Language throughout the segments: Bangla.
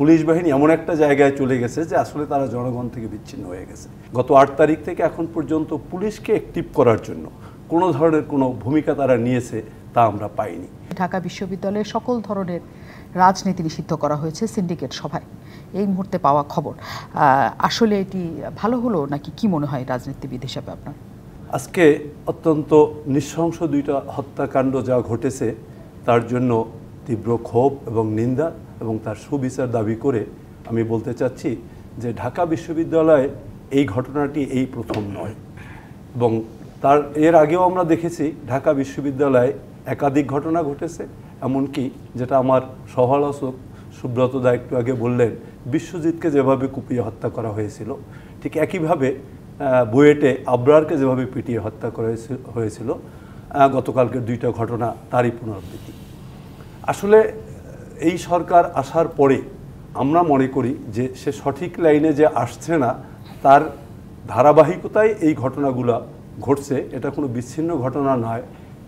পুলিশ বাহিনী এমন একটা জায়গায় চলে গেছে যে আসলে তারা জনগণ থেকে বিচ্ছিন্ন হয়ে গেছে। গত ৮ তারিখ থেকে এখন পর্যন্ত পুলিশকে অ্যাক্টিভ করার জন্য কোনো ধরনের কোনো ভূমিকা তারা নিয়েছে তা আমরা পাইনি। ঢাকা বিশ্ববিদ্যালয়ে সকল ধরনের রাজনীতি নিষিদ্ধ করা হয়েছে সিন্ডিকেট সভায়, এই মুহূর্তে পাওয়া খবর। আসলে এটি ভালো হলো নাকি কি মনে হয় রাজনীতিবিদ হিসাবে আপনার? আজকে অত্যন্ত নৃশংস দুইটা হত্যাকাণ্ড যা ঘটেছে তার জন্য তীব্র ক্ষোভ এবং নিন্দা এবং তার সুবিচার দাবি করে আমি বলতে চাচ্ছি যে ঢাকা বিশ্ববিদ্যালয়ে এই ঘটনাটি এই প্রথম নয়, এবং তার এর আগেও আমরা দেখেছি ঢাকা বিশ্ববিদ্যালয়ে একাধিক ঘটনা ঘটেছে। এমনকি যেটা আমার সহালোচক সুব্রত দা একটু আগে বললেন, বিশ্বজিৎকে যেভাবে কুপিয়ে হত্যা করা হয়েছিল, ঠিক একইভাবে বুয়েটে আবরারকে যেভাবে পিটিয়ে হত্যা করা হয়েছিল, গতকালকের দুইটা ঘটনা তারই পুনরাবৃত্তি। আসলে এই সরকার আসার পরে আমরা মনে করি যে সে সঠিক লাইনে যে আসছে না, তার ধারাবাহিকতায় এই ঘটনাগুলো ঘটছে। এটা কোনো বিচ্ছিন্ন ঘটনা নয়,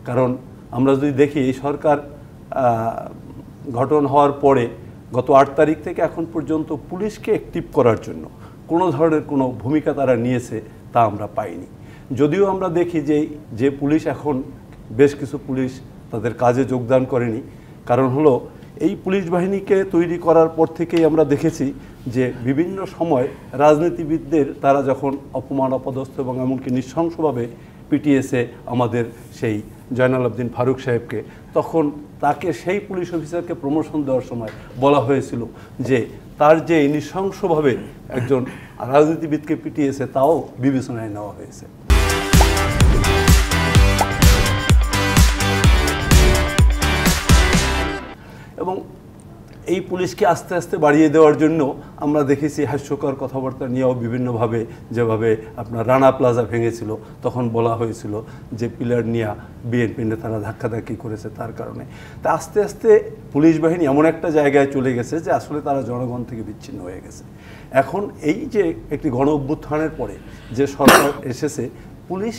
কারণ আমরা যদি দেখি এই সরকার গঠন হওয়ার পরে গত ৮ তারিখ থেকে এখন পর্যন্ত পুলিশকে অ্যাক্টিভ করার জন্য কোনো ধরনের কোনো ভূমিকা তারা নিয়েছে তা আমরা পাইনি। যদিও আমরা দেখি যে পুলিশ এখন বেশ কিছু পুলিশ তাদের কাজে যোগদান করেনি, কারণ হলো এই পুলিশ বাহিনীকে তৈরি করার পর থেকেই আমরা দেখেছি যে বিভিন্ন সময় রাজনীতিবিদদের তারা যখন অপমান অপদস্থ এবং এমনকি নৃশংসভাবে পিটিয়েছে আমাদের সেই জয়নাল আবদিন ফারুক সাহেবকে, তখন তাকে সেই পুলিশ অফিসারকে প্রমোশন দেওয়ার সময় বলা হয়েছিল যে তার যে নৃশংসভাবে একজন রাজনীতিবিদকে পিটিয়েছে তাও বিবেচনায় নেওয়া হয়েছে। এবং এই পুলিশকে আস্তে আস্তে বাড়িয়ে দেওয়ার জন্য আমরা দেখেছি হাস্যকর কথাবার্তা নিয়েও বিভিন্নভাবে, যেভাবে আপনার রানা প্লাজা ভেঙেছিল তখন বলা হয়েছিল যে পিলার নিয়ে বিএনপি নেতারা ধাক্কাধাক্কি করেছে তার কারণে। তা আস্তে আস্তে পুলিশ বাহিনী এমন একটা জায়গায় চলে গেছে যে আসলে তারা জনগণ থেকে বিচ্ছিন্ন হয়ে গেছে। এখন এই যে একটি গণ অভ্যুত্থানের পরে যে সরকার এসেছে, পুলিশ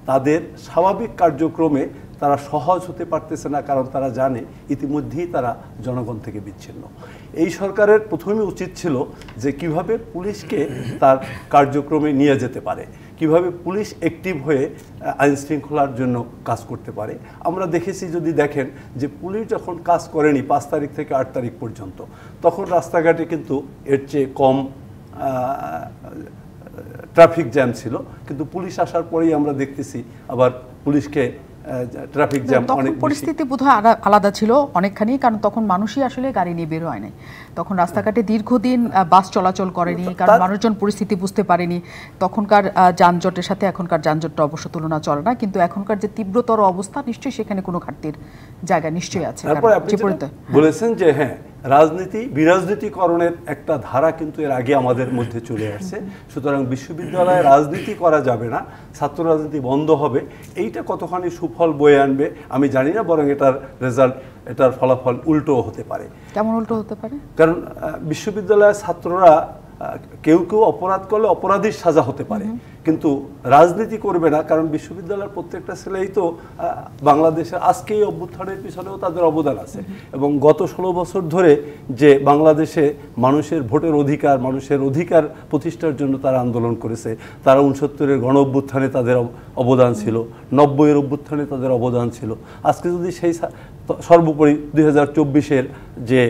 তাদের স্বাভাবিক কার্যক্রমে তারা সহজ হতে পারতেছে না, কারণ তারা জানে ইতিমধ্যেই তারা জনগণ থেকে বিচ্ছিন্ন। এই সরকারের প্রথমে উচিত ছিল যে কিভাবে পুলিশকে তার কার্যক্রমে নিয়ে যেতে পারে, কিভাবে পুলিশ অ্যাক্টিভ হয়ে আইন শৃঙ্খলার জন্য কাজ করতে পারে। আমরা দেখেছি, যদি দেখেন যে পুলিশ যখন কাজ করেনি ৫ তারিখ থেকে ৮ তারিখ পর্যন্ত, তখন রাস্তাঘাটে কিন্তু এর চেয়ে কম ট্রাফিক জ্যাম ছিল, কিন্তু পুলিশ আসার পরেই আমরা দেখতেছি আবার পুলিশকে ট্রাফিক জ্যাম অনেক পরিস্থিতি বোধহয় আলাদা ছিল অনেকখানি, কারণ তখন মানুষই আসলে গাড়ি নিয়ে বের হয় নাই, তখন রাস্তাঘাটে দীর্ঘদিন বাস চলাচল করেনি, কারণ মানুষজন পরিস্থিতি বুঝতে পারেনি। তখনকার যানজটের সাথে এখনকার যানজটটা অবশ্য তুলনা চলে না, কিন্তু এখনকার যে তীব্রতর অবস্থা, নিশ্চয়ই সেখানে কোনো ঘাটতির জায়গা নিশ্চয়ই আছে। বলেছেন যে হ্যাঁ, রাজনীতি বিরাজনীতিকরণের একটা ধারা কিন্তু এর আগে আমাদের মধ্যে চলে আসছে, সুতরাং বিশ্ববিদ্যালয়ে রাজনীতি করা যাবে না, ছাত্র রাজনীতি বন্ধ হবে। এইটা কতখানি সুফল বয়ে আনবে আমি জানি না, বরং এটার ফলাফল উল্টো হতে পারে। কেমন উল্টো হতে পারে? কারণ বিশ্ববিদ্যালয়ের ছাত্ররা কেউ কেউ অপরাধ করলে অপরাধীর সাজা হতে পারে, কিন্তু রাজনীতি করবে না, কারণ বিশ্ববিদ্যালয়ের প্রত্যেকটা ছেলেই তো বাংলাদেশের আজকে এই অভ্যুত্থানের পিছনেও তাদের অবদান আছে। এবং গত ১৬ বছর ধরে যে বাংলাদেশে মানুষের ভোটের অধিকার, মানুষের অধিকার প্রতিষ্ঠার জন্য তারা আন্দোলন করেছে, তারা ৬৯-এর গণ অভ্যুত্থানে তাদের অবদান ছিল, ৯০-এর অভ্যুত্থানে তাদের অবদান ছিল। আজকে যদি সেই সর্বোপরি ২০২৪-এর যে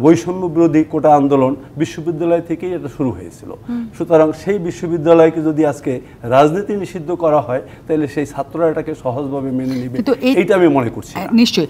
বৈষম্য বিরোধী কোটা আন্দোলন বিশ্ববিদ্যালয় থেকেই এটা শুরু হয়েছিল, সুতরাং সেই বিশ্ববিদ্যালয়কে যদি আজকে রাজনীতি নিষিদ্ধ করা হয়, তাহলে সেই ছাত্ররা এটাকে সহজভাবে মেনে নেবে, এইটা আমি মনে করছি। নিশ্চয়ই।